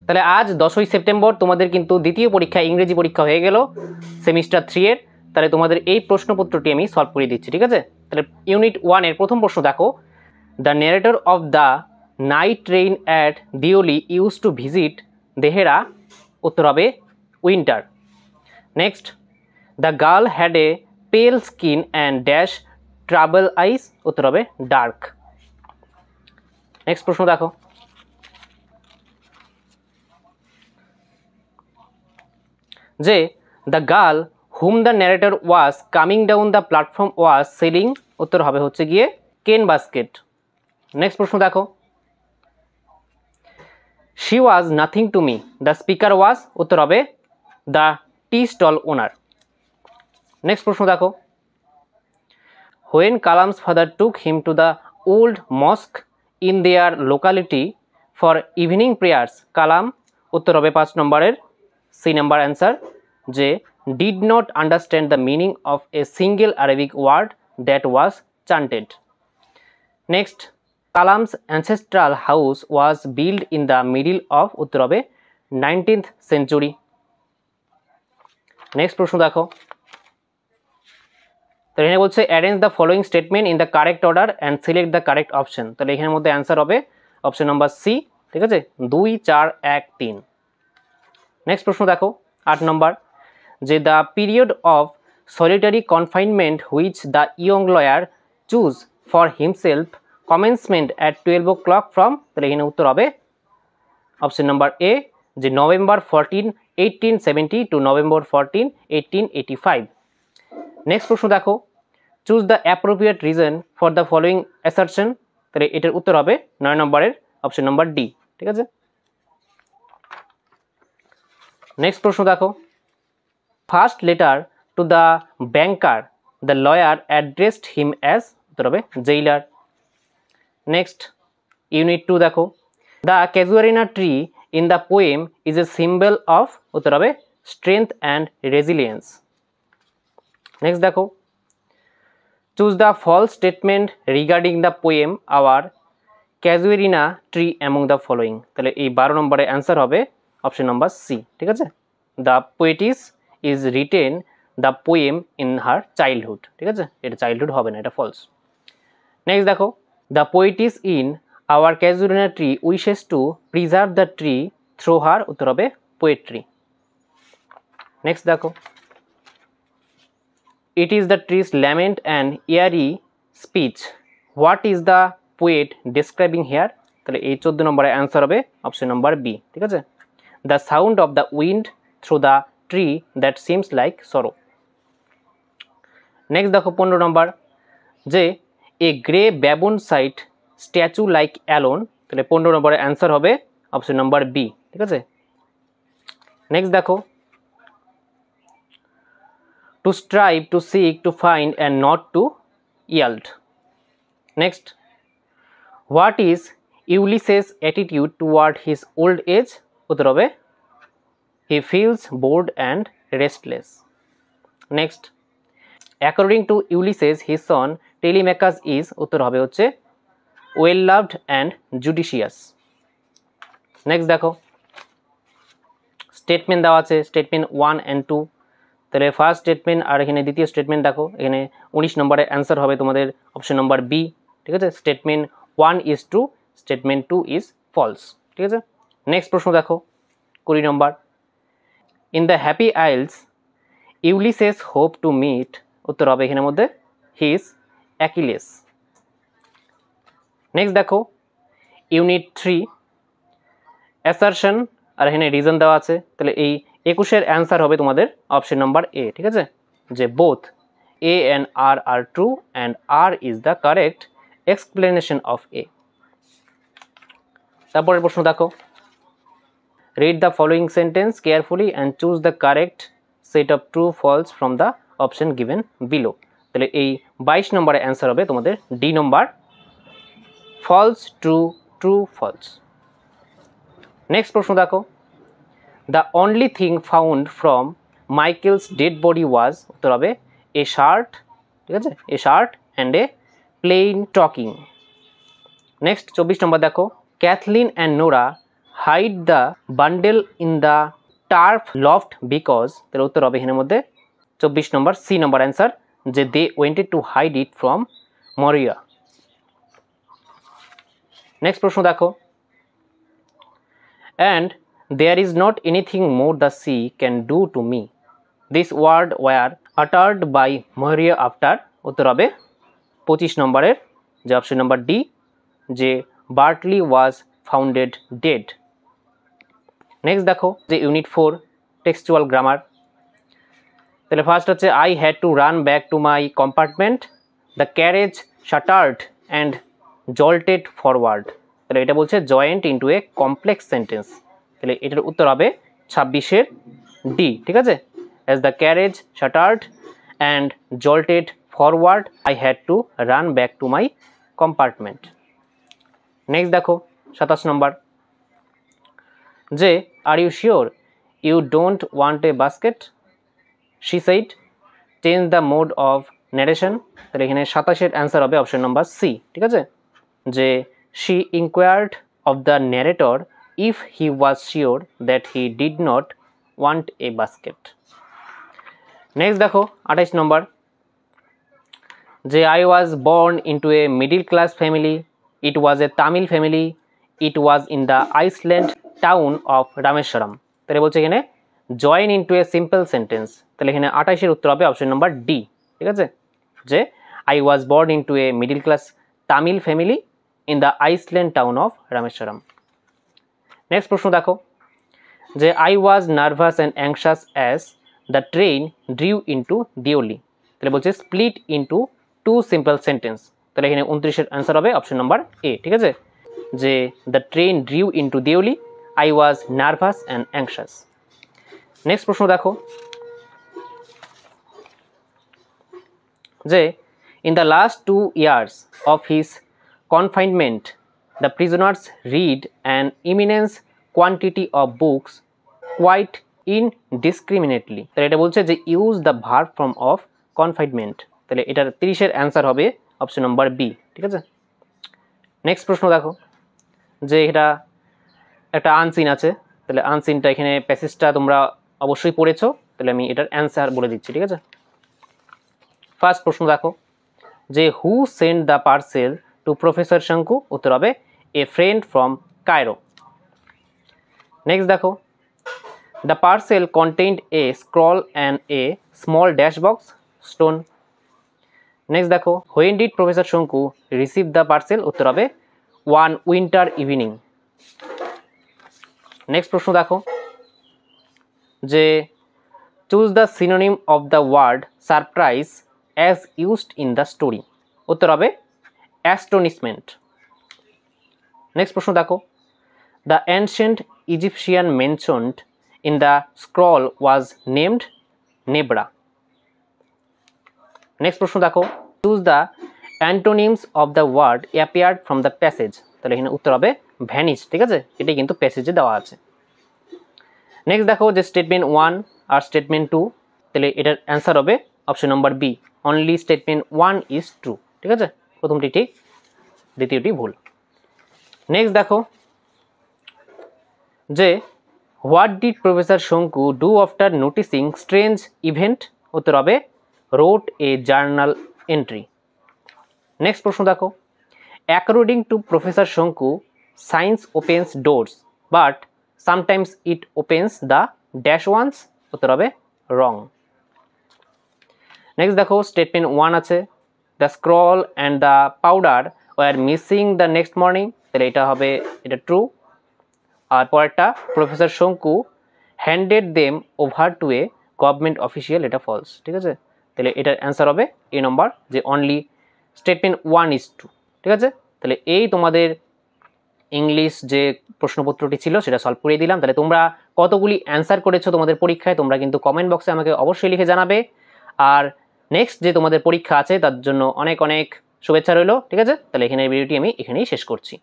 তাহলে আজ 10ই সেপ্টেম্বর তোমাদের কিন্তু দ্বিতীয় পরীক্ষা ইংরেজি পরীক্ষা হয়ে গেল সেমিস্টার 3 এর। তাহলে তোমাদের এই প্রশ্নপত্রটি আমি সলভ করে দিচ্ছি, ঠিক আছে। তাহলে ইউনিট 1 এর প্রথম প্রশ্ন দেখো, the narrator of the night train at Deoli use to visit Dehra, উত্তর হবে winter. Next, the girl had a pale skin and dash trouble eyes, উত্তর হবে ডার্ক। নেক্সট প্রশ্ন দেখো, যে the girl whom the narrator was coming down the platform was selling, উত্তর হবে হচ্ছে গিয়ে কেন বাস্কেট। নেক্সট প্রশ্ন দেখো, she was nothing to me the speaker was, উত্তর হবে the tea stall owner. Next প্রশ্ন দেখো, when Kalam's father took him to the old mosque in their locality for evening prayers, Kalam, উত্তর হবে 5 নম্বরের সি নাম্বার অ্যান্সার, যে did not understand the meaning of a single Arabic word that was chanted. Next, Kalam's ancestral house was build in the middle of, উত্তর হবে 19th century. Next প্রশ্ন দেখো, তো এখানে বলছে arrange the following statement in the correct order and select the correct option. তাহলে এখানের মধ্যে অ্যান্সার হবে অপশন নাম্বার সি, ঠিক আছে, 2, 4, 1, 3। নেক্সট প্রশ্ন দেখো 8 নম্বর, যে the period of solitary confinement which the young lawyer choose for himself commencement at 12 o'clock from, তাহলে এখানে উত্তর হবে অপশন নাম্বার এ, যে নভেম্বর 14, 1870 টু নভেম্বর 14, 1885। নেক্সট প্রশ্ন দেখো, choose the appropriate reason for the following assertion, তাহলে এটার উত্তর হবে 9 নম্বরের অপশন নাম্বার ডি, ঠিক আছে। নেক্সট প্রশ্ন দেখো, first letter to the banker the lawyer addressed him as, উত্তর হবে জেইলার। নেক্সট ইউনিট 2 দেখো, the casuarina tree in the poem is a symbol of, উত্তর হবে স্ট্রেংথ অ্যান্ড রেজিলিয়েন্স। নেক্সট দেখো, choose the false statement regarding the poem our casuarina tree among the following, তাহলে এই 12 নম্বরের answer হবে option number C, ঠিক আছে, the poetess is written the poem in her childhood, ঠিক আছে, এটা চাইল্ডহুড হবে না, এটা ফলস। নেক্সট দেখো, the poetess in our casuarina tree wishes to preserve the tree through her, উত্তর হবে পোয়েট্রি। নেক্সট দেখো, it is the tree's lament and eerie speech, what is the poet describing here, তাহলে এই 14 নম্বরের answer হবে option number B, ঠিক আছে, the sound of the wind through the tree that seems like sorrow। Next দেখো 15 নম্বর, যে a grey baboon sight statue like alone, তাহলে 15 নম্বরের অ্যান্সার হবে অপশন নাম্বার বি, ঠিক আছে। নেক্সট দেখো, to strive, to seek, to find and not to yield। Next, what is Ulysses' attitude toward his old age, উত্তর হবে he feels bored and restless। Next, according to Ulysses his son Telemachus is, উত্তর হবে হচ্ছে well loved and judicious। Next দেখো, statement দেওয়া আছে statement 1 and 2, তাহলে first statement আর এখানে দ্বিতীয় স্টেটমেন্ট দেখো, এখানে 19 নম্বরের অ্যান্সার হবে তোমাদের অপশন নাম্বার বি, ঠিক আছে, statement 1 is true, statement 2 is false, ঠিক আছে। নেক্সট প্রশ্ন দেখো 20 নম্বর, in the happy isles Ulysses hope to meet, উত্তর হবে এখানের মধ্যে হিজ অ্যাকিলেস। নেক্সট দেখো ইউনিট 3 অ্যাসারশন আর এখানে রিজন দেওয়া আছে, তাহলে এই 21-এর অ্যান্সার হবে তোমাদের অপশন নাম্বার এ, ঠিক আছে, যে both A and R are true and R is the correct explanation of A. তারপরের প্রশ্ন দেখো, read the following sentence carefully and choose the correct set of true false from the option given below, তাহলে এই 22 নম্বরের answer হবে তোমাদের D নম্বর, false true true false. Next প্রশ্ন দেখো, the only thing found from Michael's dead body was, উত্তর হবে এ শার্ট, ঠিক আছে, এ shirt and a plain talking. Next 24 number দেখো, Kathleen and Nora hide the bundle in the turf loft because, তাহলে উত্তর হবে এখানের মধ্যে 24 নম্বর সি নম্বর অ্যান্সার, যে they wanted to hide it from Maria. Next প্রশ্ন দেখো, and there is not anything more the sea can do to me, this word were uttered by Maria after, উত্তর হবে 25 নম্বরের যে অপশন নাম্বার ডি, যে Bartley was founded dead. Next দেখো যে unit 4 textual grammar, তাহলে ফার্স্ট হচ্ছে I had to run back to my compartment, the carriage shuttered and jolted forward, তাহলে এটা বলছে joint into a complex sentence, তাহলে এটার উত্তর হবে 26-এর ডি, ঠিক আছে, as the carriage shuttered and jolted forward I had to run back to my compartment. Next দেখো 27 নম্বর, যে are you sure you don't want a basket, she said, change the mode of narration, তাহলে এখানে 27-এর answer হবে option number C, ঠিক আছে, যে she enquired of the narrator if he was sure that he did not want a basket. Next দেখো 28 নম্বর, যে I was born into a middle class family, it was A Tamil family, it was in the island town of Rameswaram, তাহলে বলছে এখানে join into a simple sentence, তাহলে এখানে 28-এর উত্তর হবে option number D, ঠিক আছে, যে I was born into a middle class Tamil family in the island town of Rameswaram. Next প্রশ্ন দেখো, যে I was nervous and anxious as the train drew into Deoli, তাহলে বলছে split into two simple sentence, তাহলে এখানে 29-এর অ্যান্সার হবে অপশন নাম্বার এ, ঠিক আছে, যে the train drew into Deoli, I was nervous and anxious. Next প্রশ্ন দেখো, যে in the last 2 years of his confinement the prisoners read an immense quantity of books quite indiscriminately, তাহলে এটা বলছে যে use the verb form of confinement, তাহলে এটার 30-এর answer হবে অপশন নাম্বার বি, ঠিক আছে। নেক্সট প্রশ্ন দেখো, যে এটা একটা আনসিন আছে, তাহলে আনসিনটা এখানে প্যাসেজটা তোমরা অবশ্যই পড়েছো, তাহলে আমি এটার অ্যান্সার বলে দিচ্ছি, ঠিক আছে। ফার্স্ট প্রশ্ন দেখো, যে who send the parcel to professor Shonku, উত্তর হবে a friend from Cairo. Next দেখো, the parcel contained a scroll and a small dash box stone. Next দেখো, when did professor Shonku receive the parcel, উত্তর হবে ওয়ান উইন্টার ইভিনিং। নেক্সট প্রশ্ন দেখো, যে choose the synonym of the word surprise as used in the story, উত্তর হবে astonishment. Next প্রশ্ন দেখো, the ancient Egyptian mentioned in the scroll was named Nebra. Next প্রশ্ন দেখো, choose the antonyms of the word appeared from the passage, তাহলে এখানে উত্তর হবে ভ্যানিশ, ঠিক আছে, এটাই কিন্তু প্যাসেজে দেওয়া আছে। নেক্সট দেখো, যে স্টেটমেন্ট 1 আর স্টেটমেন্ট 2, তাহলে এটার অ্যান্সার হবে option number B, only statement 1 is true, ঠিক আছে, প্রথমটি ঠিক দ্বিতীয়টি ভুল। নেক্সট দেখো, যে what did professor Shonku do after noticing strange event, উত্তর হবে wrote a journal entry. Next প্রশ্ন দেখো, according to professor Shonku science opens doors but sometimes it opens the dash ones, উত্তর হবে রং। নেক্সট দেখো, স্টেটমেন্ট 1 আছে, the scroll and the powder were missing the next morning, তাহলে এটা হবে এটা ট্রু। আর পরেরটা, professor Shonku handed them over to a government official, এটা ফলস, ঠিক আছে, তাহলে এটার অ্যান্সার হবে এ নম্বর, যে অনলি স্টেটমেন্ট 1 ইজ ট্রু, ঠিক আছে। তাহলে এই তোমাদের ইংলিশ যে প্রশ্নপত্রটি ছিল সেটা সলভ করে দিলাম। তাহলে তোমরা কতগুলি অ্যান্সার করেছো তোমাদের পরীক্ষায় তোমরা কিন্তু কমেন্ট বক্সে আমাকে অবশ্যই লিখে জানাবে। আর নেক্সট যে তোমাদের পরীক্ষা আছে তার জন্য অনেক অনেক শুভেচ্ছা রইলো, ঠিক আছে। তাহলে এখানে ভিডিওটি আমি এখানেই শেষ করছি।